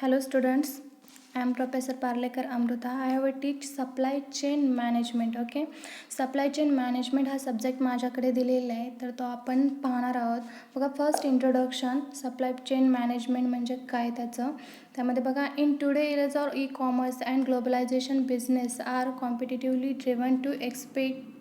Hello students, I am Professor Parlekar Amruta. I have teach supply chain management. Okay, supply chain management हा subject माझ्याकडे दिलेला आहे, तर तो आपण पाहणार आहोत. बघा, first introduction supply chain management म्हणजे काय त्याचं. त्यामध्ये बघा, in today is or e commerce and globalization business are competitively driven to expect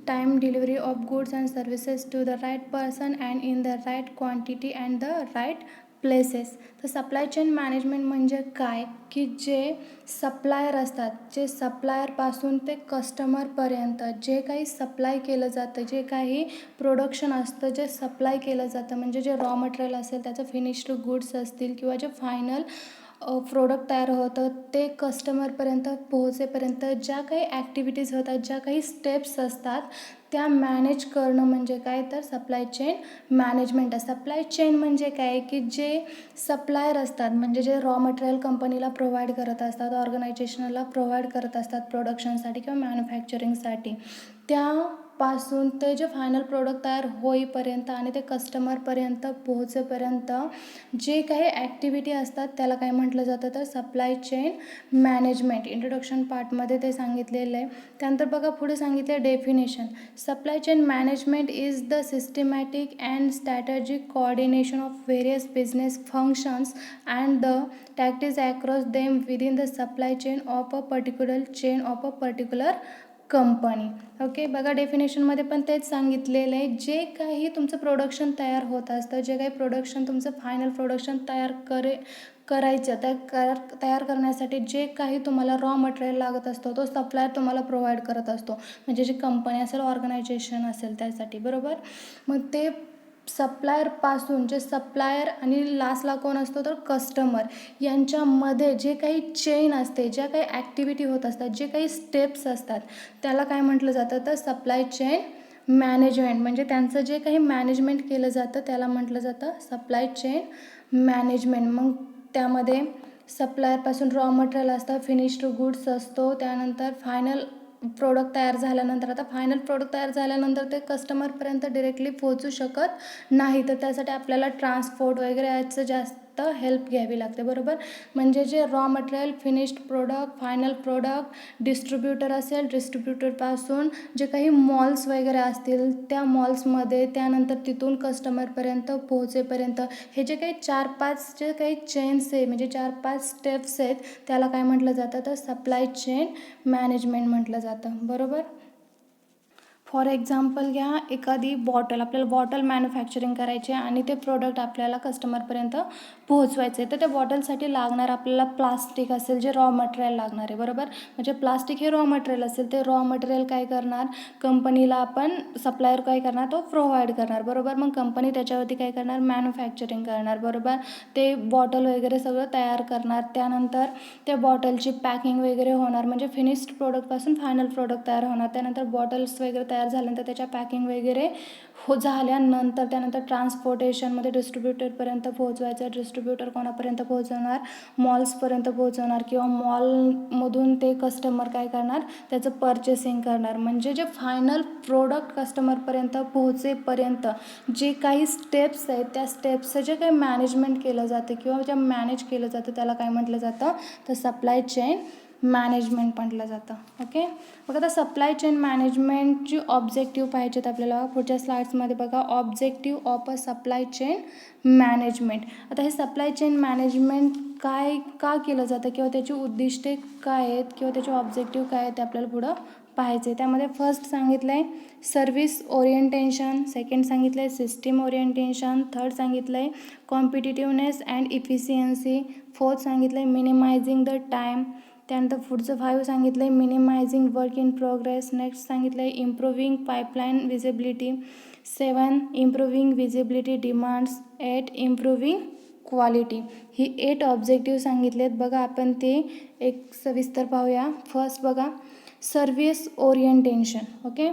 time delivery of goods and services to the right person and in the right quantity and the right places. तर supply chain management म्हणजे काय की जे supplier असतात, जे सप्लायरपासून ते कस्टमरपर्यंत जे काही सप्लाय केलं जातं, जे काही प्रोडक्शन असतं, जे सप्लाय केलं जातं, म्हणजे जे रॉ मटेरियल असेल, त्याचं फिनिश्ड गुड्स असतील किंवा जे फायनल प्रोडक्ट तयार होतं ते कस्टमरपर्यंत पोहोचेपर्यंत ज्या काही ॲक्टिव्हिटीज होतात, ज्या काही स्टेप्स असतात त्या मॅनेज करणं म्हणजे काय, तर सप्लाय चेन मॅनेजमेंट आहे. सप्लाय चेन म्हणजे काय की जे सप्लायर असतात, म्हणजे जे रॉ मटेरियल कंपनीला प्रोव्हाइड करत असतात, ऑर्गनायझेशनला प्रोव्हाइड करत असतात प्रोडक्शनसाठी किंवा मॅन्युफॅक्चरिंगसाठी, त्यापासून ते जे फायनल प्रोडक्ट तयार होईपर्यंत आणि ते कस्टमरपर्यंत पोहोचेपर्यंत जे काही ॲक्टिव्हिटी असतात त्याला काय म्हटलं जातं, तर सप्लाय चेन मॅनेजमेंट. इंट्रोडक्शन पार्टमध्ये ते सांगितलेलं आहे. त्यानंतर बघा पुढे सांगितलं definition. Supply chain management is the systematic and strategic coordination of various business functions and the tactics across them within the supply chain of a particular company. Okay, बघा डेफिनेशनमध्ये पण तेच सांगितलेलं आहे. जे काही तुमचं प्रोडक्शन तयार होत असतं, जे काही प्रोडक्शन तुमचं फायनल प्रोडक्शन करायचं तयार करण्यासाठी जे काही तुम्हाला रॉ मटेरियल लागत असतो तो सप्लायर तुम्हाला प्रोव्हाइड करत असतो, म्हणजे जी कंपनी असेल, ऑर्गनायझेशन असेल त्यासाठी, बरोबर. मग ते सप्लायरपासून जे सप्लायर आणि लास्टला कोण असतो, तर कस्टमर, यांच्यामध्ये जे काही चेन असते, ज्या काही ॲक्टिव्हिटी होत असतात, जे काही स्टेप्स असतात त्याला काय म्हटलं जातं, तर सप्लाय चेन मॅनेजमेंट. म्हणजे त्यांचं जे काही मॅनेजमेंट केलं जातं त्याला म्हटलं जातं सप्लाय चेन मॅनेजमेंट. मग त्यामध्ये सप्लायरपासून रॉ मटेरियल असतं, फिनिश्ड गुड्स असतो, त्यानंतर फायनल प्रोडक्ट तयार झाल्यानंतर, आता फायनल प्रोडक्ट तयार झाल्यानंतर ते कस्टमरपर्यंत डिरेक्टली पोहोचू शकत नाही, तर त्यासाठी आपल्याला ट्रान्सपोर्ट वगैरे याचं जास्त हेल्प घ्यावी लागते, बरोबर. म्हणजे जे raw material, finished product, final product, distributor असेल, डिस्ट्रीब्युटरपासून जे काही मॉल्स वगैरे असतील त्या मॉल्समध्ये, त्यानंतर तिथून कस्टमरपर्यंत पोहोचेपर्यंत हे जे काही 4-5 जे काही चेन्स आहे, म्हणजे 4-5 स्टेप्स आहेत, त्याला काय म्हटलं जातं, तर सप्लाय चेन मॅनेजमेंट म्हटलं जातं, बरोबर. फॉर एक्झाम्पल घ्या, एखादी बॉटल, आपल्याला बॉटल मॅन्युफॅक्चरिंग करायची आहे आणि ते प्रोडक्ट आपल्याला कस्टमरपर्यंत पोहोचवायचं आहे, तर त्या बॉटलसाठी लागणार आपल्याला प्लास्टिक असेल, जे रॉ मटेरियल लागणार आहे, बरोबर. म्हणजे प्लास्टिक हे रॉ मटेरियल असेल, ते रॉ मटेरियल काय करणार, कंपनीला आपण सप्लायर काय करणार, तो प्रोव्हाइड करणार, बरोबर. मग कंपनी त्याच्यावरती काय करणार, मॅन्युफॅक्चरिंग करणार, बरोबर. ते बॉटल वगैरे सगळं तयार करणार, त्यानंतर त्या बॉटलची पॅकिंग वगैरे होणार, म्हणजे फिनिश्ड प्रोडक्टपासून फायनल प्रोडक्ट तयार होणार, त्यानंतर बॉटल्स वगैरे तयार झाल्यानंतर त्याच्या पॅकिंग वगैरे झाल्यानंतर त्यानंतर ट्रान्सपोर्टेशनमध्ये डिस्ट्रीब्युटरपर्यंत पोहोचवायचं, डिस्ट्रीब्युटर कोणापर्यंत पोहोचवणार, मॉल्सपर्यंत पोहोचवणार, किंवा मॉलमधून ते कस्टमर काय करणार, त्याचं पर्चेसिंग करणार. म्हणजे जे फायनल प्रोडक्ट कस्टमरपर्यंत पोहोचेपर्यंत जे काही स्टेप्स आहेत त्या स्टेप्सचं जे काही मॅनेजमेंट केलं जातं किंवा जे मॅनेज केलं जातं त्याला काय म्हटलं जातं, तर सप्लाय चेन मॅनेजमेंट म्हटलं जातं. ओके, बघा आता सप्लाय चेन मॅनेजमेंटची ऑब्जेक्टिव्ह पाहिजेत आपल्याला. पुढच्या स्लाइड्समध्ये बघा, objective of a supply chain management. आता हे सप्लाय चेन मॅनेजमेंट का केलं जातं किंवा त्याची उद्दिष्टे काय आहेत किंवा त्याचे ऑब्जेक्टिव्ह काय आहेत ते आपल्याला पुढं पाहायचे. त्यामध्ये फर्स्ट सांगितलं आहे सर्व्हिस ओरिएंटेशन, सेकंड सांगितलं आहे सिस्टीम ओरिएंटेशन, थर्ड सांगितलं आहे कॉम्पिटिटिव्हनेस अँड इफिशियन्सी, फोर्थ सांगितलं आहे मिनिमायझिंग द टाईम, त्यानंतर पुढचं 5 सांगितलं आहे minimizing work in progress, next सांगितलं आहे improving pipeline visibility, 7 improving visibility demands, 8 improving quality. ही 8 ऑब्जेक्टिव्ह सांगितलेत. बघा आपण ते एक सविस्तर पाहूया. फर्स्ट बघा, सर्व्हिस ओरिएंटेशन. ओके,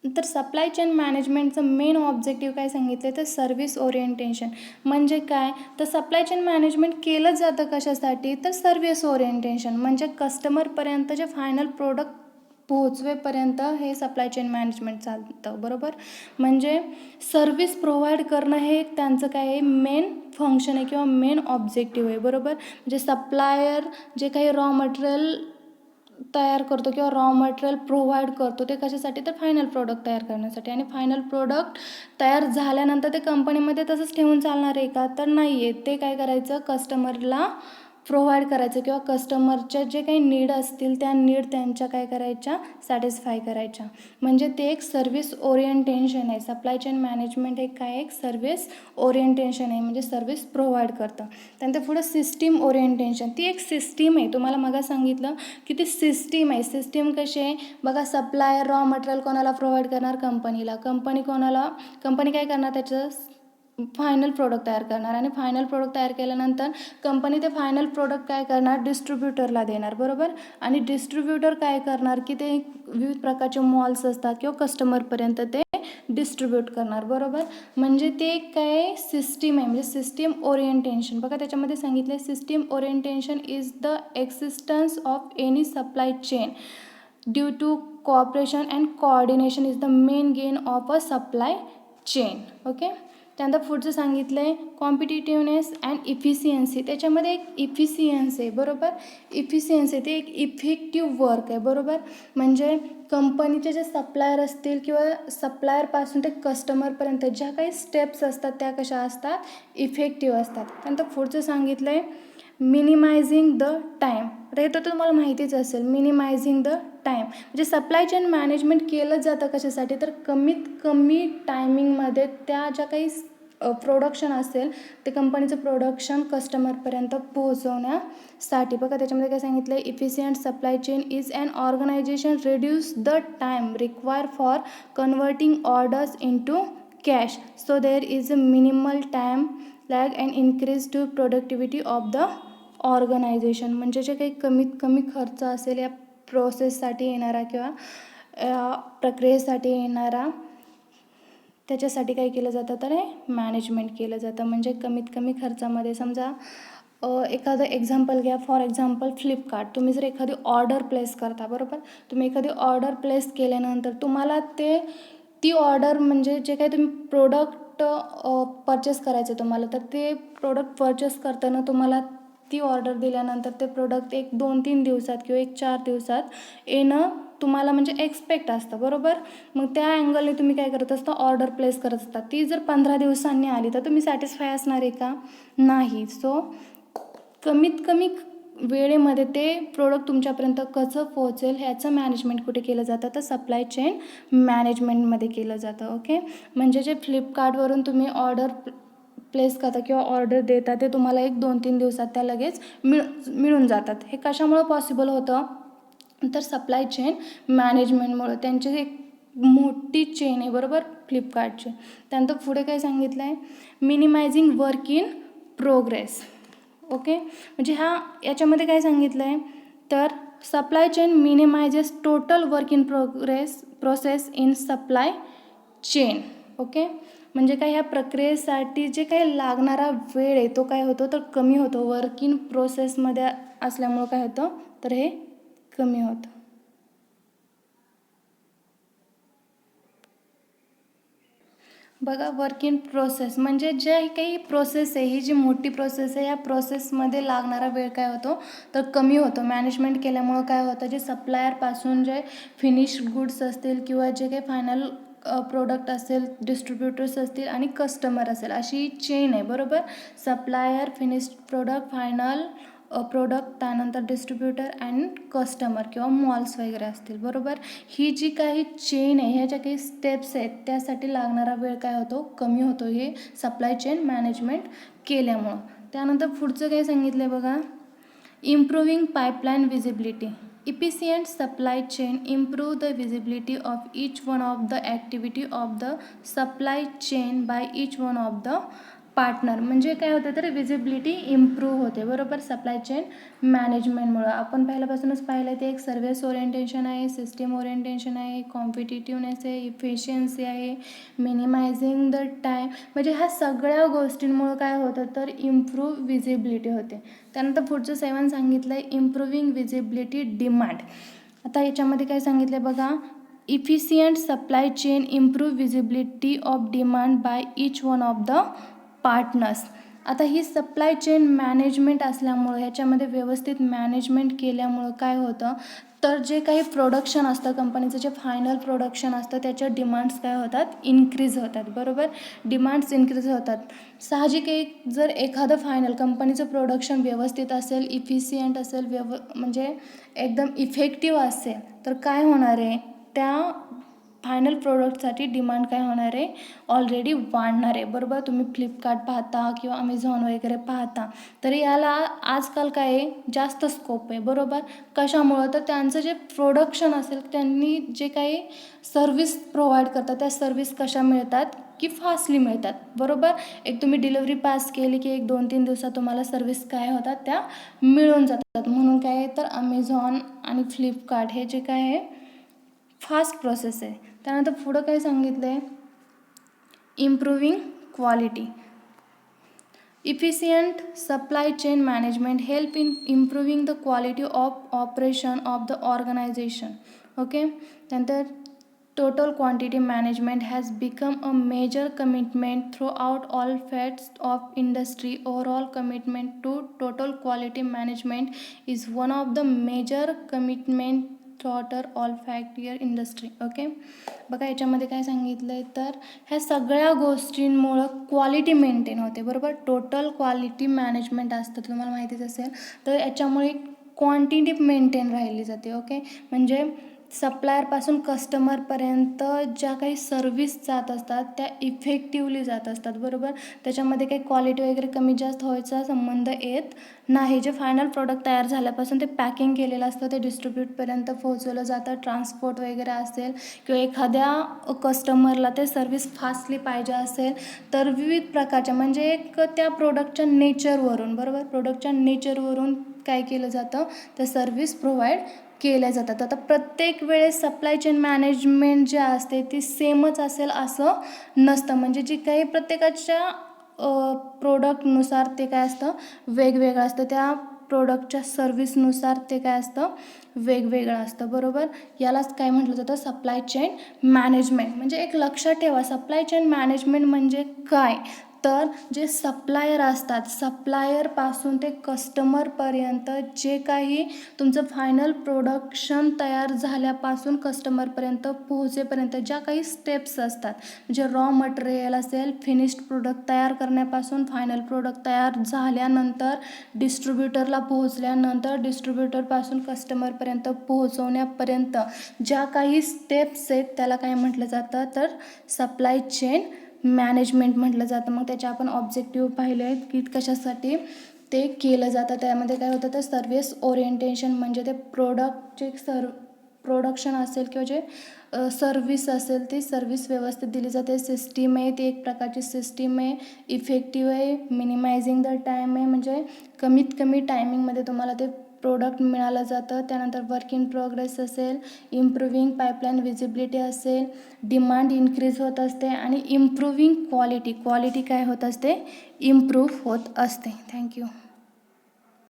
तर सप्लाय चेन मॅनेजमेंटचं मेन ऑब्जेक्टिव्ह काय सांगितलं, तर सर्व्हिस ओरिएंटेशन. म्हणजे काय, तर सप्लाय चेन मॅनेजमेंट केलं जातं कशासाठी, तर सर्व्हिस ओरिएंटेशन, म्हणजे कस्टमरपर्यंत जे फायनल प्रोडक्ट पोहोचवेपर्यंत हे सप्लाय चेन मॅनेजमेंट चालतं, बरोबर. म्हणजे सर्विस प्रोव्हाइड करणं हे एक त्यांचं काय आहे, मेन फंक्शन आहे किंवा मेन ऑब्जेक्टिव्ह आहे, बरोबर. म्हणजे सप्लायर जे काही रॉ मटेरियल तयार करतो किंवा रॉ मटेरियल प्रोव्हाइड करतो ते कशासाठी, तर फायनल प्रोडक्ट तयार करण्यासाठी. आणि फायनल प्रोडक्ट तयार झाल्यानंतर ते कंपनीमध्ये तसंच ठेवून चालणार आहे का, तर नाही आहे. ते काय करायचं, कस्टमरला प्रोव्हाइड करायचं किंवा कस्टमरच्या जे काही नीड असतील त्या नीड त्यांच्या काय करायच्या, सॅटिस्फाय करायच्या. म्हणजे ते एक सर्व्हिस ओरिएंटेशन आहे. सप्लाय चेन मॅनेजमेंट हे काय, एक सर्व्हिस ओरिएंटेशन आहे, म्हणजे सर्व्हिस प्रोव्हाइड करतं. त्यानंतर पुढं सिस्टीम ओरिएंटेशन, ती एक सिस्टीम आहे. तुम्हाला मग सांगितलं की ती सिस्टीम आहे. सिस्टीम कशी आहे बघा, सप्लायर रॉ मटेरियल कोणाला प्रोव्हाइड करणार, कंपनीला. कंपनी काय करणार, त्याचं फायनल प्रोडक्ट तयार करणार. आणि फायनल प्रोडक्ट तयार केल्यानंतर कंपनी ते फायनल प्रोडक्ट काय करणार, डिस्ट्रीब्युटरला देणार, बरोबर. आणि डिस्ट्रीब्युटर काय करणार की ते विविध प्रकारचे मॉल्स असतात किंवा कस्टमरपर्यंत ते डिस्ट्रीब्यूट करणार, बरोबर. म्हणजे ते काय सिस्टीम आहे, म्हणजे सिस्टीम ओरिएंटेशन. बघा त्याच्यामध्ये सांगितलं, system orientation is the existence of any supply chain due to cooperation and coordination is the main gain of a supply chain. Okay. त्यानंतर पुढचं सांगितलं आहे कॉम्पिटिटिव्हनेस अँड इफिशियन्सी. त्याच्यामध्ये एक इफिशियन्सी आहे, बरोबर. इफिशियन्सी ते एक इफेक्टिव्ह वर्क आहे, बरोबर. म्हणजे कंपनीचे जे सप्लायर असतील किंवा सप्लायरपासून ते कस्टमरपर्यंत ज्या काही स्टेप्स असतात त्या कशा असतात, इफेक्टिव्ह असतात. त्यानंतर पुढचं सांगितलं आहे मिनिमायझिंग द टाईम. आता हे तर तुम्हाला माहितीच असेल, मिनिमायझिंग द टाईम म्हणजे सप्लाय चेन मॅनेजमेंट केलं जातं कशासाठी, तर कमीत कमी टायमिंगमध्ये त्या ज्या काही प्रोडक्शन असेल ते कंपनीचं प्रोडक्शन कस्टमरपर्यंत पोहोचवण्यासाठी. बघा त्याच्यामध्ये काय सांगितलं आहे, efficient supply chain is an organisation reduce the time require for converting orders into cash so there is a minimal time lag and increase to productivity of the organisation. म्हणजे जे काही कमीत कमी खर्च असेल या प्रोसेससाठी येणारा किंवा प्रक्रियेसाठी येणारा, त्याच्यासाठी काय केलं जातं, तर हे मॅनेजमेंट केलं जातं. म्हणजे कमीत कमी खर्चामध्ये, समजा एखादं एक्झाम्पल घ्या. For example Flipkart. तुम्ही जर एखादी ऑर्डर प्लेस करता, बरोबर. तुम्ही एखादी ऑर्डर प्लेस केल्यानंतर तुम्हाला ती ऑर्डर म्हणजे जे काही तुम्ही प्रोडक्ट परचेस करायचं तुम्हाला, तर ते प्रोडक्ट परचेस करताना तुम्हाला ती ऑर्डर दिल्यानंतर ते प्रोडक्ट 1-2-3 दिवसात किंवा 1-4 दिवसात येणं तुम्हाला म्हणजे एक्सपेक्ट असतं, बरोबर. मग त्या अँगलने तुम्ही काय करत असता, ऑर्डर प्लेस करत असता. ती जर 15 दिवसांनी आली तर तुम्ही सॅटिस्फाय असणार आहे का, नाही. सो कमीत कमी वेळेमध्ये ते प्रोडक्ट तुमच्यापर्यंत कसं पोहोचेल ह्याचं मॅनेजमेंट कुठे केलं जातं, तर सप्लाय चेन मॅनेजमेंटमध्ये केलं जातं. ओके. म्हणजे जे फ्लिपकार्टवरून तुम्ही ऑर्डर प्लेस करता किंवा ऑर्डर देता ते तुम्हाला 1-2-3 दिवसात त्या लगेच मिळून जातात. हे कशामुळं पॉसिबल होतं, तर सप्लाय चेन मॅनेजमेंटमुळं. त्यांची एक मोठी चेन आहे, बरोबर, फ्लिपकार्टची. त्यानंतर पुढे काय सांगितलं आहे, minimizing work in progress. Okay. म्हणजे याच्यामध्ये काय सांगितलं आहे, तर supply chain minimizes total work in process in supply chain. Okay. म्हणजे काय, ह्या प्रक्रियेसाठी जे काही लागणारा वेळ आहे तो काय होतो, तर कमी होतो. वर्क इन प्रोसेसमध्ये असल्यामुळं काय होतं, तर हे कमी होतं. बघा, वर्क इन प्रोसेस म्हणजे जे काही प्रोसेस आहे, ही जी मोठी प्रोसेस आहे, या प्रोसेसमध्ये लागणारा वेळ काय होतो, तर कमी होतो. मॅनेजमेंट केल्यामुळं काय होतं, जे सप्लायरपासून जे फिनिश्ड गुड्स असतील किंवा जे काही फायनल प्रोडक्ट असेल, डिस्ट्रीब्युटर्स असतील आणि कस्टमर असेल, अशी चेन आहे, बरोबर. Supplier, finished product, final product, त्यानंतर डिस्ट्रीब्युटर अँड कस्टमर किंवा मॉल्स वगैरे असतील, बरोबर. ही जी काही चेन आहे, ह्या ज्या काही स्टेप्स आहेत त्यासाठी लागणारा वेळ काय होतो, कमी होतो, हे सप्लाय चेन मॅनेजमेंट केल्यामुळं. त्यानंतर पुढचं काय सांगितलं आहे बघा, improving pipeline visibility. Efficient supply chain improve the visibility of each one of the activity of the supply chain by each one of the partner. म्हणजे काय होतं, तर विजिबिलिटी इम्प्रूव्ह होते, बरोबर, सप्लाय चेन मॅनेजमेंटमुळं. आपण पहिल्यापासूनच पाहिलं ते एक सर्व्हिस ओरिएंटेशन आहे, सिस्टीम ओरिएंटेशन आहे, कॉम्पिटिटिव्हनेस आहे, इफिशियन्सी आहे, मिनिमायझिंग द टाईम. म्हणजे ह्या सगळ्या गोष्टींमुळं काय होतं, तर इम्प्रूव्ह विजिबिलिटी होते. त्यानंतर पुढचं 7 सांगितलं आहे, इम्प्रूव्हिंग विजिबिलिटी डिमांड. आता याच्यामध्ये काय सांगितलं आहे बघा, efficient supply chain improve visibility of demand by each one of the partners. आता ही सप्लाय चेन मॅनेजमेंट असल्यामुळं, ह्याच्यामध्ये व्यवस्थित मॅनेजमेंट केल्यामुळं काय होतं, तर जे काही प्रोडक्शन असतं कंपनीचं, जे फायनल प्रोडक्शन असतं त्याच्या डिमांड्स काय होतात, इन्क्रीज होतात. बरोबर, डिमांड्स इन्क्रीज होतात. साहजिक एक जर एखादं फायनल कंपनीचं प्रोडक्शन व्यवस्थित असेल, इफिशियंट असेल, म्हणजे एकदम इफेक्टिव्ह असेल, तर काय होणार आहे, त्या फायनल प्रोडक्टसाठी डिमांड काय होणार आहे, ऑलरेडी वाढणार आहे. बरोबर, तुम्ही फ्लिपकार्ट पाहता किंवा अमेझॉन वगैरे पाहता, तर याला आजकाल काय आहे, जास्त स्कोप आहे. बरोबर, कशामुळं, तर त्यांचं जे प्रोडक्शन असेल, त्यांनी जे काही सर्विस प्रोव्हाइड करतात, त्या सर्विस कशा मिळतात की फास्टली मिळतात. बरोबर, एक तुम्ही डिलिव्हरी पास केली की 1-2-3 दिवसात तुम्हाला सर्विस काय होतात, त्या मिळून जातात. म्हणून काय आहे, तर अमेझॉन आणि फ्लिपकार्ट हे जे काय आहे फास्ट प्रोसेस आहे. त्यानंतर पुढं काय सांगितलं आहे, improving quality. Efficient supply chain management help in improving the quality of operation of the organization. Okay, त्यानंतर total quantity management has become a major commitment throughout all facets of industry. Overall commitment to total quality management is one of the major commitment throughout all fact industry. Okay, बघा याच्यामध्ये काय सांगितलं आहे, तर ह्या सगळ्या गोष्टींमुळं क्वालिटी मेंटेन होते. बरोबर, टोटल क्वालिटी मॅनेजमेंट असतं, तुम्हाला माहितीच असेल. तर याच्यामुळे क्वांटिटी मेंटेन राहिली जाते. ओके, म्हणजे सप्लायरपासून कस्टमरपर्यंत ज्या काही सर्विस जात असतात त्या इफेक्टिवली जात असतात. बरोबर, त्याच्यामध्ये काही क्वालिटी वगैरे कमी जास्त व्हायचा संबंध येत नाही. जे फायनल प्रोडक्ट तयार झाल्यापासून ते पॅकिंग केलेलं असतं, ते डिस्ट्रीब्यूटपर्यंत पोहोचवलं जातं, ट्रान्सपोर्ट वगैरे असेल किंवा एखाद्या कस्टमरला ते सर्विस फास्टली पाहिजे असेल, तर विविध प्रकारच्या, म्हणजे एक त्या प्रोडक्टच्या नेचरवरून, बरोबर, प्रोडक्टच्या नेचरवरून काय केलं जातं, तर सर्विस प्रोव्हाइड केल्या जातात. आता प्रत्येक वेळेस सप्लाय चेन मॅनेजमेंट जे असते ती सेमच असेल असं नसतं. म्हणजे जी काही प्रत्येकाच्या प्रोडक्टनुसार ते काय असतं, वेगवेगळं असतं. त्या प्रोडक्टच्या सर्विसनुसार ते काय असतं, वेगवेगळं असतं. बरोबर, यालाच काय म्हटलं जातं, सप्लाय चेन मॅनेजमेंट. म्हणजे एक लक्षात ठेवा, सप्लाय चेन मॅनेजमेंट म्हणजे काय, तर जे सप्लायर असतात, सप्लायरपासून ते कस्टमरपर्यंत जे काही तुमचं फायनल प्रोडक्शन तयार झाल्यापासून कस्टमरपर्यंत पोहोचेपर्यंत ज्या काही स्टेप्स असतात, म्हणजे रॉ मटेरियल असेल, फिनिश्ड प्रोडक्ट तयार करण्यापासून फायनल प्रोडक्ट तयार झाल्यानंतर डिस्ट्रीब्युटरला पोहोचल्यानंतर डिस्ट्रीब्युटरपासून कस्टमरपर्यंत पोहोचवण्यापर्यंत ज्या काही स्टेप्स आहेत त्याला काय म्हटलं जातं, तर सप्लाय चेन मॅनेजमेंट म्हटलं जातं. मग त्याचे आपण ऑब्जेक्टिव्ह पाहिले आहेत की कशासाठी ते केलं जातं. त्यामध्ये काय होतं, तर सर्व्हिस ओरिएंटेशन, म्हणजे ते प्रोडक्टचे प्रोडक्शन असेल किंवा जे सर्विस असेल ती सर्विस व्यवस्थित दिली जाते. सिस्टीम आहे, ती एक प्रकारची सिस्टीम आहे, इफेक्टिव्ह आहे, मिनिमायझिंग द टाईम आहे, म्हणजे कमीत कमी टायमिंगमध्ये तुम्हाला ते प्रोडक्ट मिळालं जातं. त्यानंतर वर्क इन प्रोग्रेस असेल, इम्प्रूव्हिंग पाईपलाईन विजिबिलिटी असेल, डिमांड इन्क्रीज होत असते आणि इम्प्रूव्हिंग क्वालिटी काय होत असते, इम्प्रूव्ह होत असते. थँक्यू.